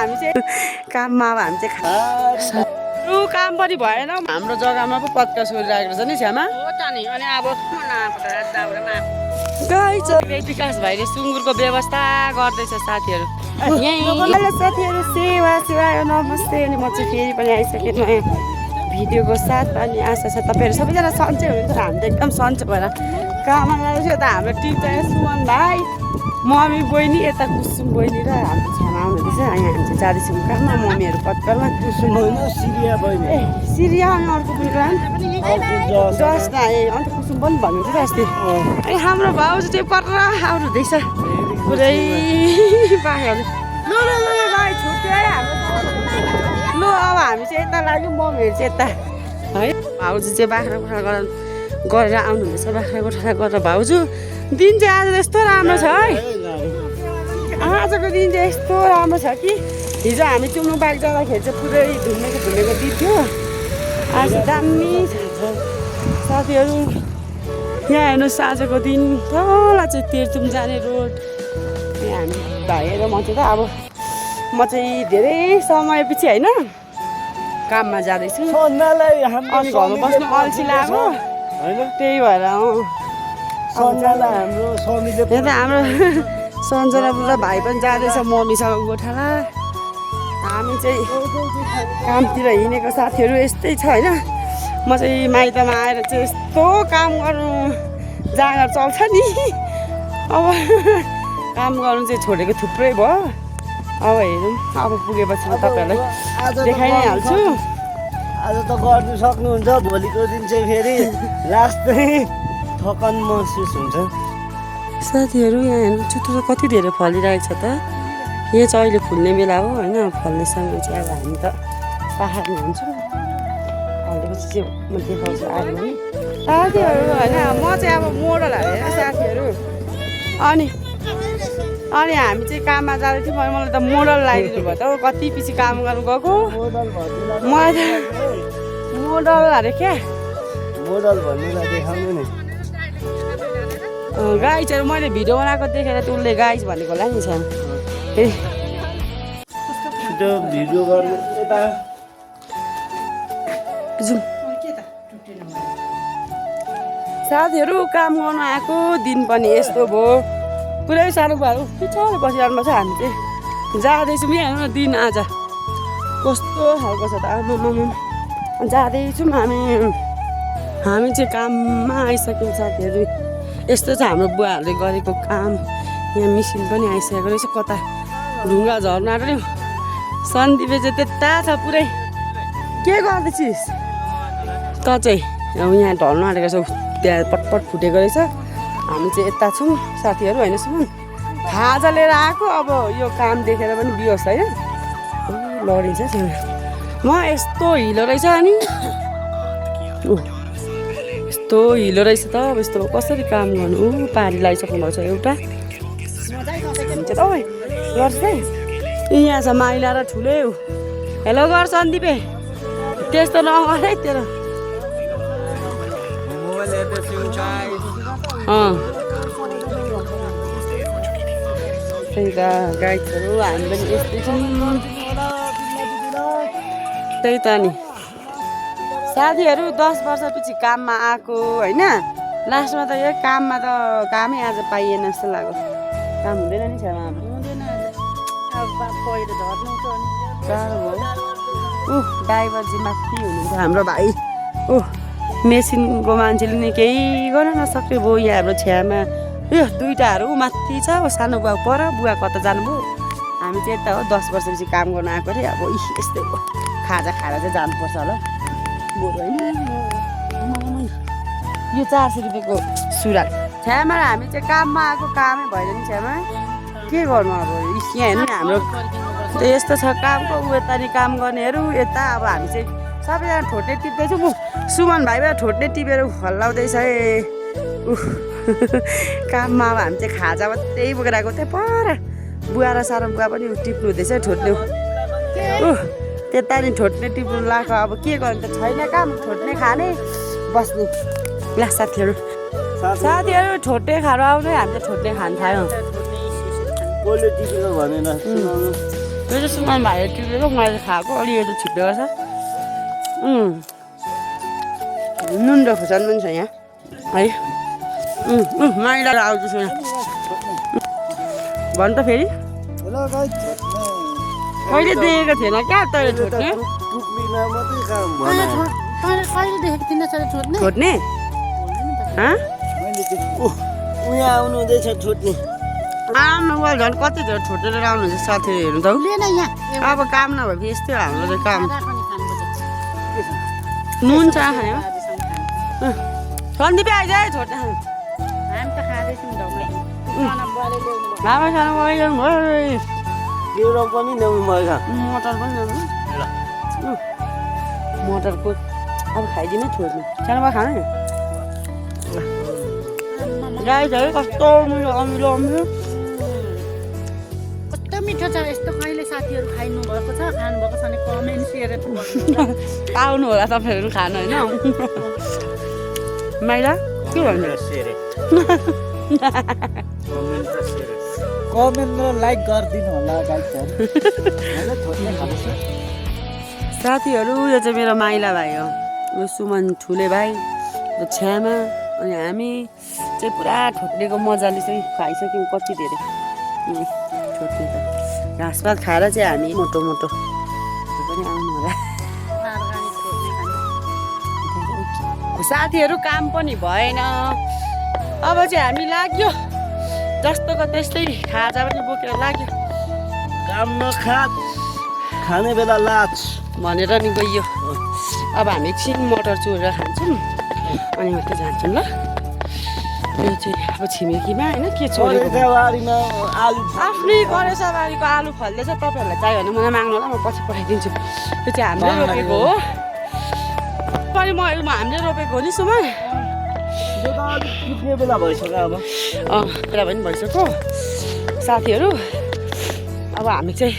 हामी चाहिँ काममा अब हामी चाहिँ काम पनि भएन हाम्रो जग्गामा पो पत्का सोरिरहेको छ नि छ्यामा हो त नि अनि अब विकास भाइले सुँगुरको व्यवस्था गर्दैछ साथीहरू साथीहरू सेवा सेवा नमस्ते अनि म चाहिँ फेरि पनि आइसकेँ नयाँ भिडियोको साथ अनि आशा छ तपाईँहरू सबैजना सन्चै हुनुहुन्छ हामी त एकदम सन्चै भएर काममा लागेको छ यता हाम्रो टिम चाहिँ सुमन भाइ मम्मी बहिनी यता कुसुम बहिनी र हाम्रो छ्यामा आउनुहुँदैछ यहाँ हामी चाहिँ जाँदैछौँ काममा मम्मीहरू पत्करमा कुसुम सिरिया बहिनी सिरिया अनि अर्को पनि जस्ट अन्त कुसुम पनि भन्नुहुन्थ्यो त अस्ति अनि हाम्रो भाउजू चाहिँ पर आउनु हुँदैछ पुरै बाख्राहरू ल भाइ छुट्यो है हाम्रो ल अब हामी चाहिँ यता लाग्यो मम्मीहरू चाहिँ यता है भाउजू चाहिँ बाख्रा कोठा गरेर आउनुहुँदैछ बाख्रा कोठा गरेर भाउजू दिन चाहिँ आज यस्तो राम्रो छ है आजको दिन चाहिँ यस्तो राम्रो छ कि हिजो हामी चुम्नु बाइक जाँदाखेरि चाहिँ पुरै धुमेको दिन थियो आज दामी छ साथीहरू यहाँ हेर्नुहोस् आजको दिन तल चाहिँ तेर्तुम जाने रोड यहाँ हामी भाइ र म चाहिँ त अब म चाहिँ धेरै समयपछि होइन काममा जाँदैछु अनि घरमा बस्नु अल्छी लाग्यो त्यही भएर हाम्रो सन्जना र भाइ पनि जाँदैछ मम्मीसँग गोठाला हामी चाहिँ कामतिर हिँडेको साथीहरू यस्तै छ होइन म चाहिँ माइतमा आएर चाहिँ यस्तो काम गर्नु जाँगर चल्छ नि अब काम गर्नु चाहिँ छोडेको थुप्रै भयो अब हेरौँ अब पुगेपछि म तपाईँहरूलाई देखाइ नै हाल्छु आज त गर्नु सक्नुहुन्छ भोलिको दिन चाहिँ फेरि लास्टै थकान महसुस हुन्छ साथीहरू यहाँ हेर्नु चुट्टो कति धेरै फलिरहेको छ त यहाँ चाहिँ अहिले फुल्ने बेला हो होइन फल्ने समय चाहिँ अब हामी त पाहाडमा हुन्छौँ फलेपछि चाहिँ म देखाउँछु आएर पनि साथीहरू होइन म चाहिँ अब मोडल हालेर साथीहरू अनि हामी चाहिँ काममा जाँदै थियौँ मलाई त मोडल लगाइदिनु भयो त कति पछि काम गर्नु गएको मलाई त मोडल अरे क्या मोडल भन्नुलाई देखाउनु नि गाइजहरू मैले भिडियो बनाएको देखेर त उसले गाइज भनेको होला नि छ्याम त्यो भिडियो गर्नु यता साथीहरू काम गर्नु आएको दिन पनि यस्तो भयो पुरै सानो भयो पछाडि बसिरहनु पर्छ हामी चाहिँ जाँदैछौँ यहाँ हेर्नु न दिन आज कस्तो खालको छ त आमामा जाँदैछौँ हामी चाहिँ काममा आइसक्यौँ साथीहरू यस्तो छ हाम्रो बुवाहरूले गरेको काम यहाँ मिसिन पनि आइसकेको रहेछ कता ढुङ्गा झर्नु आँट्यो सन्दीपे चाहिँ त्यता छ पुरै के गर्दैछिस् त चाहिँ यहाँ ढल्नु आँटेको छ त्यहाँ पटपट फुटेको रहेछ हामी चाहिँ यता छौँ साथीहरू होइन सुन खाजा लिएर आएको अब यो काम देखेर पनि बिहोस् होइन लडिन्छ म यस्तो हिलो रहेछ अनि यस्तो हिलो रहेछ त अब यस्तो कसरी काम गर्नु पारी लगाइसक्नु भएको छ एउटा गर्छ है यहाँ छ माइला र ठुलै हेलो गर सन्दीपे त्यस्तो नगर है तेरो त्यही त गाइडहरू हामी पनि यस्तै छौँ त्यही त नि साथीहरू 10 वर्षपछि काममा आएको होइन लास्टमा त यो कामै आज पाइएन जस्तो लाग्यो काम हुँदैन नि छेमा ड्राइभर चाहिँ माथि हुनुहुन्छ हाम्रो भाइ मेसिनको मान्छेले नि केही गर्न नसक्यो भयो यहाँ हाम्रो छ्यामा यो दुइटाहरू माथि छ सानो बुवा पर बुवा कता जानुभयो हामी चाहिँ यता हो 10 वर्षपछि काम गर्न आएको अरे अब यस्तै हो खाजा खाएर चाहिँ जानुपर्छ होला बरु होइन यो 400 रुपियाँको सुरुवाल छ्यामा हामी चाहिँ काममा आएको कामै भएन नि छ्यामा के गर्नु अब यहाँ हेर्नु नि हाम्रो यस्तो छ कामको यता नि काम गर्नेहरू यता अब हामी चाहिँ सबैजना ठोट्ने टिप्दैछौँ सुमन भाइबाट ठोट्ने टिपेर हल्लाउँदैछ है काममा अब हामी चाहिँ खाजा मात्रै बोकेर आएको त्यहाँ पर बुवा र सानो बुवा पनि टिप्नु हुँदैछ ठोट्ने त्यता नि ठोट्ने टिप्नु लाग्छ अब के गर्नु त छैन काम ठोट्ने खाने बस्ने ला साथीहरू ठोट्ने खाएर आउने हामीले ठोट्ने खान थाल्यौँ यो चाहिँ सुमन भाइले टिपेको मैले खाएको अलि यो त छिप्पिएको छ नुन र खुर्सानी पनि छ यहाँ है माइला आउँछु सुन भन त फेरि कहिले देखेको थिएन क्या तैँले छोड्ने छोड्ने उहाँ आउनु हुँदैछ छोड्ने आउनु भयो झन् कति झन् छोटेर आउनुहुन्छ साथीहरू त अब काम नभए यस्तै हाम्रो चाहिँ काम नुन छ खायो सन्दीप आइज है छोड्ने लामा सानो गइरहनु भयो एउटा पनि ल्याउनु भयो मटर पनि ल्याउनु मटरको अब खाइदिनु छोड्नु सानो भए खानु नि गाई छ है कस्तो मिठो अमिलो अमिलो कस्तो मिठो छ यस्तो कहिले साथीहरू खाइनु भएको छ खानुभएको छ भने कमेन्ट सेयर आउनु होला तपाईँहरू खानु होइन माइला के भन्नु कमेन्ट र लाइक गरिदिनु होला साथीहरू यो चाहिँ मेरो माइला भाइ हो यो सुमन ठुले भाइ यो छ्यामा अनि हामी चाहिँ पुरा ठोट्नेको मजाले चाहिँ खाइसक्यौँ कति धेरै ठोट्ने त घाँसपात खाएर चाहिँ हामी मोटो मोटो पनि आउनु होला साथीहरू काम पनि भएन अब चाहिँ हामी लाग्यो जस्तोको त्यस्तै खाजा पनि बोकेर लाग्यो काम नखा खाने बेला लाज भनेर नि गइयो अब हामी एकछिन मटर चोरेर खान्छौँ अनि मात्रै जान्छौँ ल यो चाहिँ अब छिमेकीमा होइन के चोरेको आफ्नै करेसाबारीको आलु फल्दैछ तपाईँहरूलाई चाहियो भने मलाई माग्नु होला म पछि पठाइदिन्छु यो चाहिँ हामीले रोपेको हो पनि हामीले रोपेको हो नि सुमन बेला भइसक्यो अब बेला पनि भइसक्यो साथीहरू अब हामी चाहिँ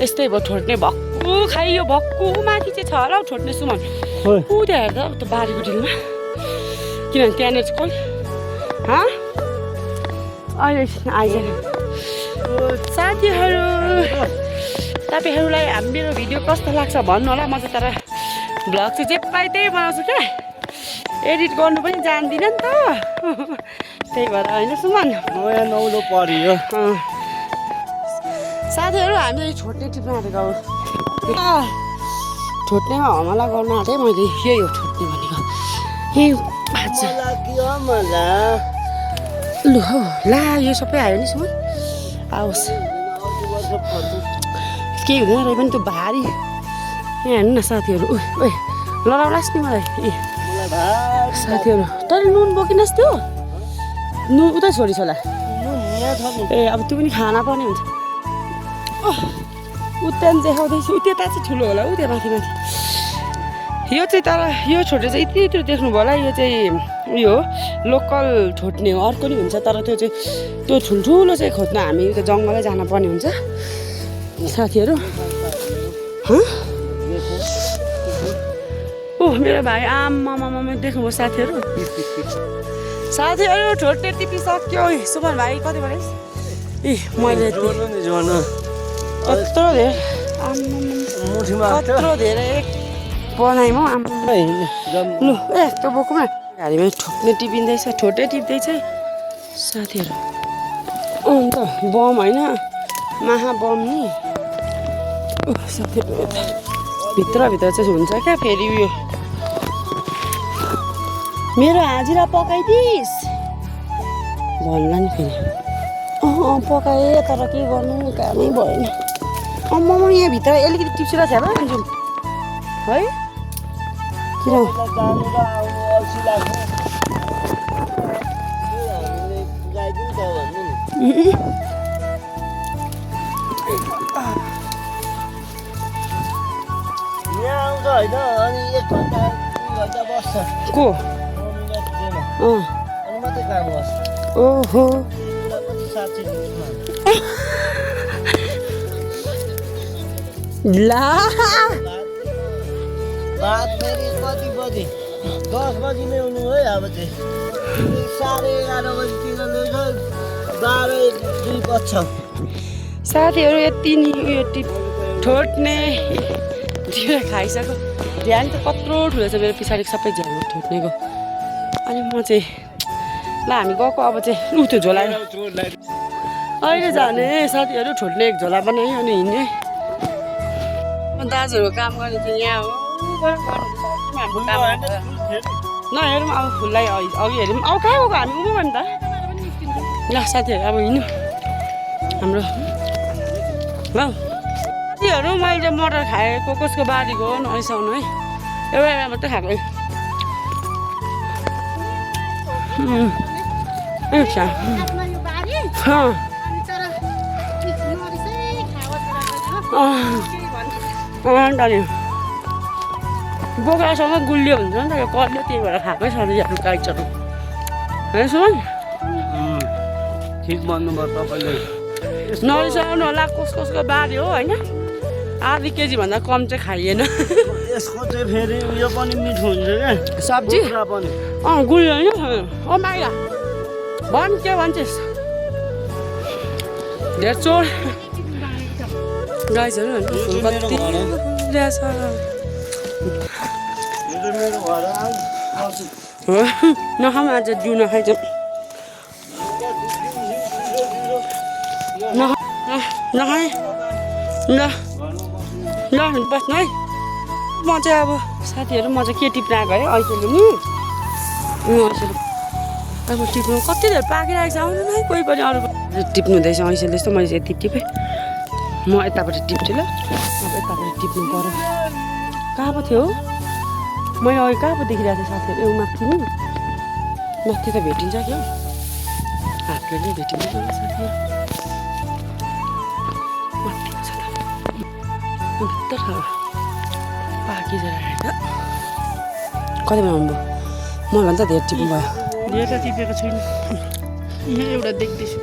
यस्तै भयो ठोट्ने भक्कु खाइयो भक्कु माथि चाहिँ छ होला हौ ठोट्ने सुमन ऊ त्यहाँ हेर्दा त बारीको डिलमा किनभने त्यहाँनिर चाहिँ कोही अहिले आइसक्यो साथीहरू तपाईँहरूलाई मेरो भिडियो कस्तो लाग्छ भन्नु होला म चाहिँ तर भ्लग चाहिँ जे पाएँ त्यही बनाउँछु क्या एडिट गर्नु पनि जान्दिनँ नि त त्यही भएर होइन सुमन नयाँ नौलो परियो साथीहरू हामीले छोड्ने टिप्न आँटेको छोड्नेमा हमला गर्न आँटेँ मैले यही हो छोड्ने भनेको यही लु हौ ला यो सबै आयो नि सुमन आओस् केही हुँदैन रहे पनि त्यो भारी यहाँ हेर्नु न साथीहरू लडाउलास् नि मलाई साथीहरू तर नुन बोकिनुहोस् त्यो नुन उतै छोडिस् होला ए अब त्यो पनि खाना पर्ने हुन्छ उता देखाउँदैछु त्यता चाहिँ ठुलो होला ऊ त्यो माथि माथि यो चाहिँ तर यो छोटे चाहिँ यति यत्रो देख्नुभयो होला यो चाहिँ उयो लोकल ठोट्ने हो अर्को नि हुन्छ तर त्यो चाहिँ त्यो ठुल्ठुलो चाहिँ खोज्न हामी त्यो जङ्गलै जानुपर्ने हुन्छ साथीहरू ओ मेरो भाइ आमामा देख्नुभयो साथीहरू ठोट्ने टिपिसक्यो सुमन भाइ कति भने ए मैले कत्रो धेरै बनाएँ म लु ए त्यो बोकौँ न घारीमा ठोक्ने टिपिँदैछ ठोटे टिप्दैछ साथीहरू अन्त बम होइन महाबम नि साथीहरू भित्रभित्र चाहिँ हुन्छ क्या फेरि उयो मेरो हाजिरा पकाइदिस् भन्ला नि फेरि पकाएँ तर के गर्नु कामै भएन अम्मामा यहाँभित्र अलिकति टिप्सिएर छ है अन्जुल है किन यहाँ आउँछ होइन अनि 1 घन्टा 2 घन्टा बस्छ को अनि मात्रै काम गर्छ ओहो ला भात फेरि कति बजी 10 बजी ल्याउनु है अब चाहिँ 11:30 बजीतिर ल्याउँछ 12:02 बज्छ साथीहरू यति नि उयो ठोट्ने ढिँडो खाइसक्यो ध्यान त कत्रो ठुलो छ मेरो पछाडि सबै झ्याङ ठोट्नेको अनि म चाहिँ ल हामी गएको अब चाहिँ त्यो झोला अहिले जाने साथीहरू ठोट्ने एक झोला बनायो अनि हिँड्ने दाजुहरूको काम गर्ने चाहिँ यहाँ हो नहेरौँ अब फुललाई अघि हेरौँ अब कहाँ गएको हामी उभो भने त ल साथीहरू अब हिँड्यौँ हाम्रो ल साथीहरू मैले चाहिँ मटर खाएको कसको बारीको हो नरिसाउनु है एउटा मात्रै खाएको अनि बोक्रासँग गुलियो हुन्छ नि त यो कलियो त्यही भएर खाएकै छ गाइचहरू है सुन ठिक भन्नुभयो तपाईँले नरिसाउनु होला कसको बारी हो होइन आधी केजीभन्दा कम चाहिँ खाइएन यसको चाहिँ फेरि उयो पनि मिठो हुन्छ क्या सब्जी पनि गुलियो होइन ओ माइला भन् के भन्छस् धेर चोर गाइजहरू कति रहेछ नखाऊँ आज जिउ नखाइज नखाएँ ल ल बस्नु है म चाहिँ अब साथीहरू म चाहिँ के टिप्न आएको है ऐसेलु नि ऐसेलु अब टिप्नु कति धेरै पाकिरहेको छ आउनु न कोही पनि अरू टिप्नु हुँदैछ ऐसेलु जस्तो मैले यति टिपेँ म यताबाट टिप्छु ल अब यताबाट टिप्नु पऱ्यो कहाँ पो थियो मैले अघि कहाँ पो देखिरहेको थिएँ साथीहरू यो माथि नि माथि त भेटिन्छ क्या हातले नै भेटिन्छ साथीहरू माथि छ त पाकिन्छ कति बनाउनु भयो मभन्दा धेरै टिप्नु भयो धेरै त टिपेको छुइनँ यहाँ एउटा देख्दैछु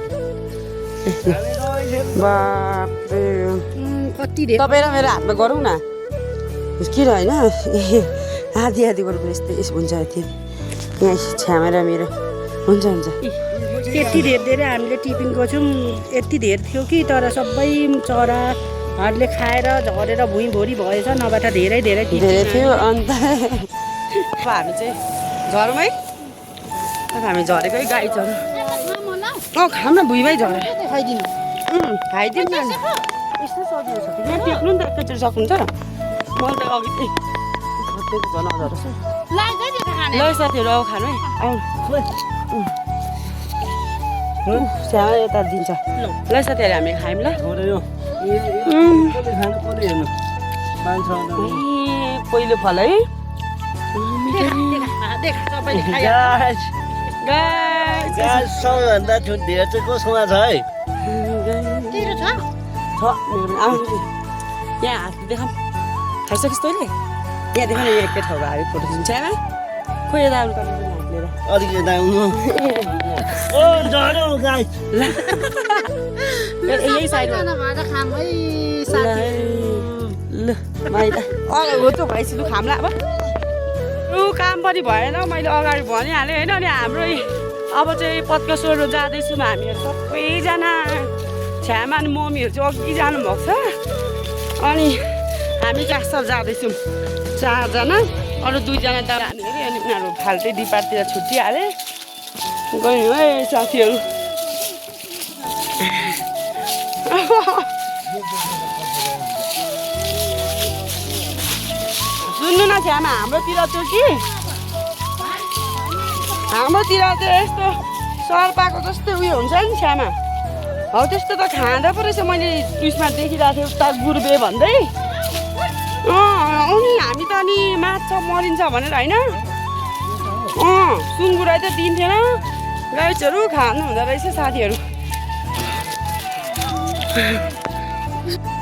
बाप्रे कति धेरै तपाईँ र मेरो हातमा गरौँ न किन होइन आधी आधी गरेको यस्तै हुन्छ यहाँ छ्यामेर मेरो हुन्छ हुन्छ यति धेरै हामीले टिपिङ गर्छौँ यति धेरै थियो कि तर सबै चराहरूले खाएर झरेर भुइँभरि भएछ नभए त धेरै धेरै थियो अन्त अब हामी चाहिँ झरौँ है अब हामी झरेकै गाई झरौँ खाऊँ न भुइँमै झरेर खाइदिनु खाइदिउँ न यस्तो सजिलो छ यहाँ टिप्नु नि त एकैचोटि सक्नुहुन्छ मैले त अघि झन् अझ ल साथीहरू अब खानु है आउनु स्यामा यता दिन्छ ल साथीहरू हामी खायौँ ल पहिलो फल है सबैभन्दा धेरै चाहिँ कोसँग छ है आउनु यहाँ हात देखाऊँ खाइसकिस् तैँले यहाँ देखा न यहाँ एकै ठाउँमा हामी फोटो खिच्छ आमा खोइ यता आउनु तपाईँ हात लिएर अलिकति आउनु ओ झऱ्यो गाई यही साइडमा ल माइला हो त भइसक्यो खाम्ला अब काम पनि भएन मैले अगाडि भनिहालेँ होइन अनि हाम्रो अब चाहिँ पत्का सोर्नु जाँदैछौँ हामीहरू सबैजना छ्यामा अनि मम्मीहरू चाहिँ अघि जानुभएको छ अनि हामी क्लासमा जाँदैछौँ 4 जना अरू 2 जना त हामी अनि उनीहरू फाल्टै डिपार्टतिर छुट्टिहाले गयौँ है साथीहरू सुन्नु न छ्यामा हाम्रोतिर त्यो कि हाम्रोतिर चाहिँ यस्तो सर्पाको जस्तै उयो हुन्छ नि छ्यामा हौ त्यस्तो त खाँदा पो रहेछ मैले उयसमा देखिरहेको थिएँ उता गुर्बे भन्दै अनि हामी त अनि माछा मरिन्छ भनेर होइन सुँगुरै त दिन्थेन गाइसहरू खानु हुँदो रहेछ साथीहरू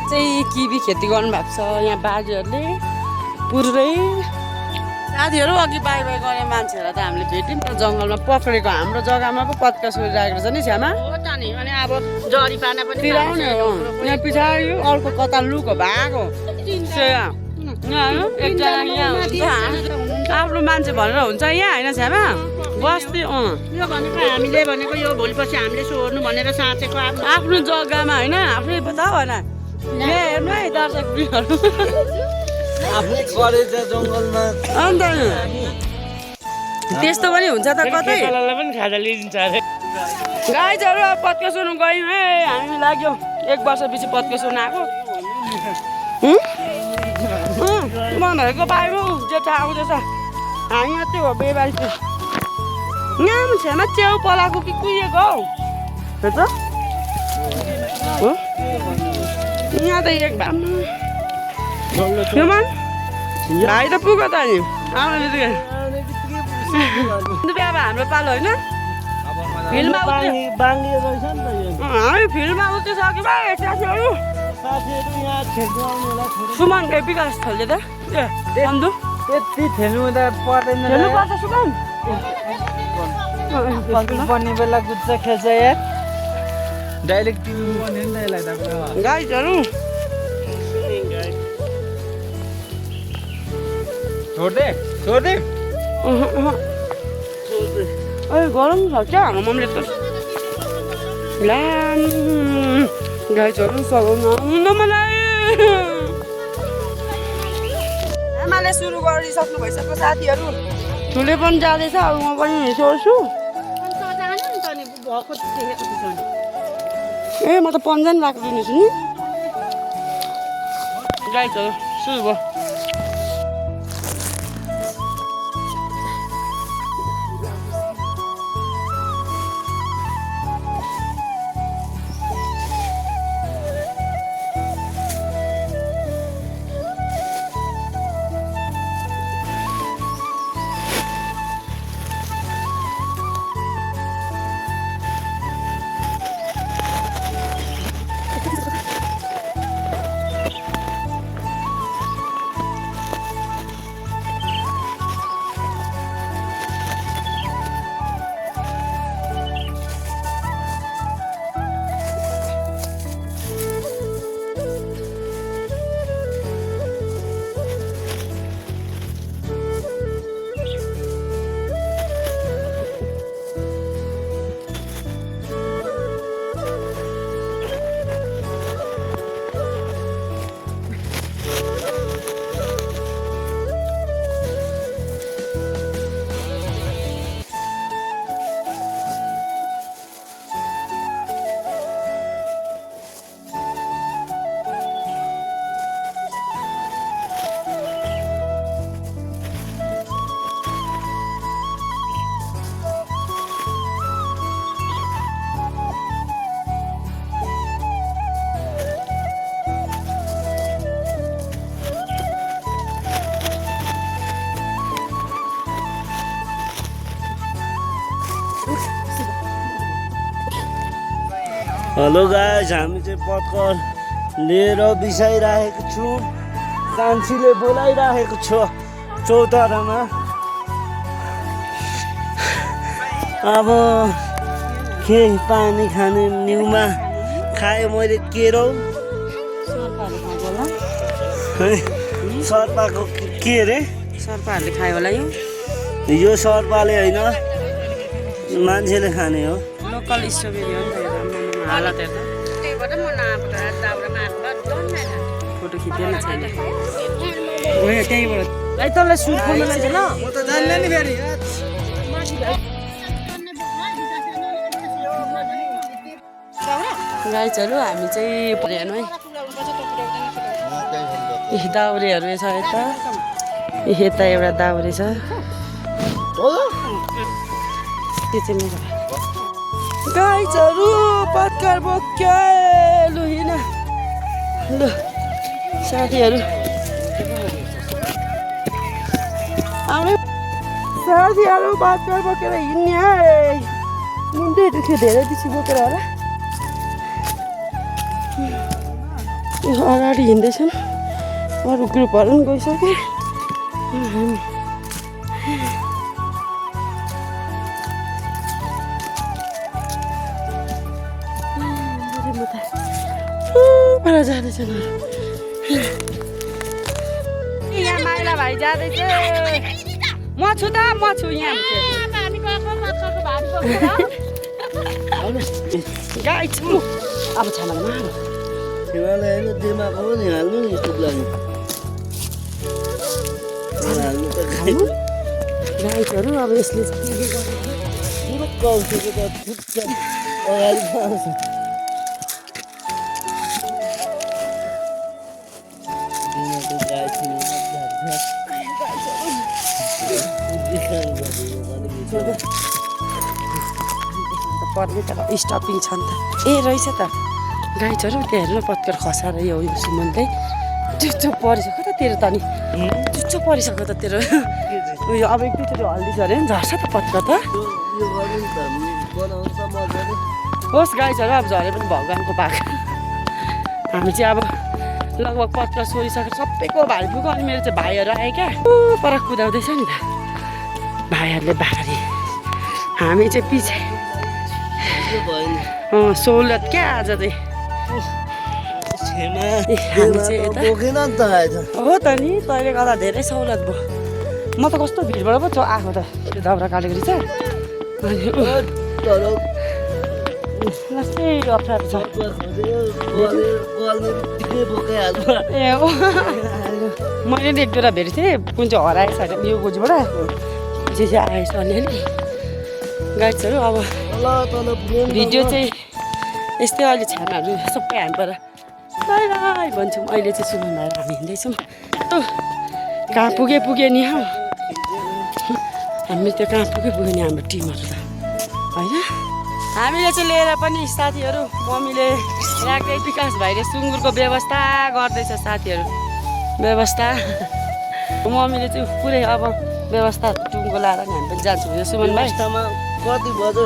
चाहिँ किबी खेती गर्नुभएको छ यहाँ बाजेहरूले पुरै साथीहरू अघि बाई बाई गर्ने मान्छेहरूलाई त हामीले भेट्यौँ त जङ्गलमा पक्रेको हाम्रो जग्गामा पो पत्का सोरिरहेको रहेछ नि छ्यामा अनि अब जरी पाना पनि तिराउने हो यहाँ पछाडि अर्को कता लुको भएको एकजना यहाँ हुन्छ आफ्नो मान्छे भनेर हुन्छ यहाँ होइन छ्यामा बस्ती यो भनेको हामीले भनेको यो भोलिपर्सि हामीले सोहोर्नु भनेर साँचेको आफ्नो आफ्नो जग्गामा होइन आफ्नै पता होइन हेर्नु है दर्शकहरू आफूले गरेछ जङ्गलमा अन्त त्यस्तो पनि हुन्छ त कतै पनि खाजा लिइदिन्छ अरे गाइजहरू अब पत्केसुन गयौँ है हामी लाग्यो 1 वर्षपछि पत्केसुन आएको भनेको पाइनु जेठा आउँदैछ हामी मात्रै हो बेबारी यहाँ छेउमा च्याउ पलाएको कि कुहिएको हौ त यहाँ त एक भाइ भाइ त पुग्यो त नि आउने अब हाम्रो पालो होइन फिल्डमा बाङ्गियो रहेछ नि त यो हामी फिल्डमा उत्रिसक्यो भाइ साथीहरू साथीहरू यहाँ खेल्नु आउनुलाई छोडेर सुमन गए विकास खेल्दै त ए अन्धु त्यति खेल्नु त पर्दैन खेल्नुपर्छ सुमन पर्ने बेला गुच्छ खेल्छ यार डाइरेक्ट टिभी पर्ने नि त यसलाई त गाइजहरू छोड्दे अहिले गरम छ क्या हाम्रो मम्मीले त लाम गाइजहरू सघाउन मलाई आमाले सुरु गरिसक्नु भइसक्यो साथीहरू ठुले पनि जाँदैछ अब म पनि सोच्छु ए म त पन्जान राख्दिनु छु नि गाइजहरू सुरु भयो हेलो गाइस हामी चाहिँ पत्कर लिएर बिसाइरहेको छु कान्छीले बोलाइरहेको छ चौतारामा अब के पानी खाने न्युमा खायो मैले केरो सर्पाको के अरे सर्पाहरूले खायो होला यो सर्पाले होइन मान्छेले खाने हो लोकल स्ट्रबेरी हो नि त हालत हेर्दा त्यही भएर म दाउरामा आएको फोटो खिच्दैन छैन त्यहीँबाट भाइ तँलाई सुट खोल्नु लाग्छ ल म त जान्दैन नि फेरि गाइजहरू हामी चाहिँ हेर्नु है दाउरेहरू छ यता यता एउटा दाउरे छ त्यो चाहिँ मेरो गाइजहरू पत्कर बोक्यो लु हिँड लु साथीहरू आउने साथीहरू पत्कर बोकेर हिँड्ने है मुन्टै दुख्यो धेरै पछि बोकेर होला अगाडि हिँड्दैछन् अरू ग्रुपहरू पनि गइसके पर जाँदैछन् यहाँ माइला भाइ जाँदैछ म छु त म छु यहाँ गाई छु अब छानामा मार हिमालय होइन दिमाग हो नि हाल्नु नि यस्तो लागि हाल्नु त गाईहरू अब यसले चाहिँ के गर्छ पुरो कौसेको त फुट्छ अगाडि आउँछ दिनको गाई छिने पर्ने तर स्टपिङ छ नि त ए रहेछ त गाईहरू त्यहाँ हेर्नु पत्कर खसाएर यो सुमनले चुच्चो परिसक्यो त तेरो त नि चुच्चो परिसक्यो त तेरो उयो अब एक दुईचोटि हल्दी झऱ्यो नि झर्छ त पत्कर त यो गर्नु नि त बनाउँछ मजाले होस् गाईहरू अब झरे पनि भगवान्को पाक हामी चाहिँ अब लगभग पत्कर सोरिसकेर सबैको भारी पुग्यो अनि मेरो चाहिँ भाइहरू आयो क्या पर कुदाउँदैछ नि त भाइहरूले भारी हामी चाहिँ पछि सहुलियत क्या आज चाहिँ हामी चाहिँ यता बोकेन नि त आएछ हो त नि तैँले गर्दा धेरै सहुलियत भयो म त कस्तो भिडबाट पो आएको त त्यो दाउरा काटेको रहेछ अनि लास्टै अप्ठ्यारो छ ए हो मैले नि एक दुईवटा भेटेको थिएँ कुन चाहिँ हराएछ अरे यो गोजीबाट जे चाहिँ आएछ अलिअलि गाइड्सहरू अब भिडियो चाहिँ यस्तै अहिले छानाहरू सबै हामीबाट लाइ भन्छौँ अहिले चाहिँ सुमन भएर हामी हिँड्दैछौँ कहाँ पुगे नि हौ हामी त्यो कहाँ पुगे नि हाम्रो टिमहरू त होइन हामीले चाहिँ लिएर पनि साथीहरू मम्मीले राख्दै विकास भाइले सुँगुरको व्यवस्था गर्दैछ साथीहरू व्यवस्था मम्मीले चाहिँ पुरै अब व्यवस्था टुङ्गो लाएर नि हामी पनि जान्छौँ यो सुमन भाइ कति बज्यो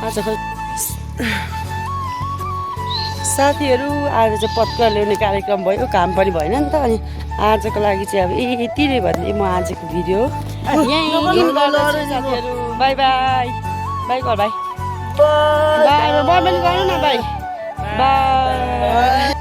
आज खै साथीहरू आज चाहिँ पत्कर ल्याउने कार्यक्रम भयो काम पनि भएन नि त अनि आजको लागि चाहिँ अब यति नै भन्दै म आजको भिडियो साथीहरू बाई बाई बाई घर भाइ बाई पनि गर्नु न भाइ बाई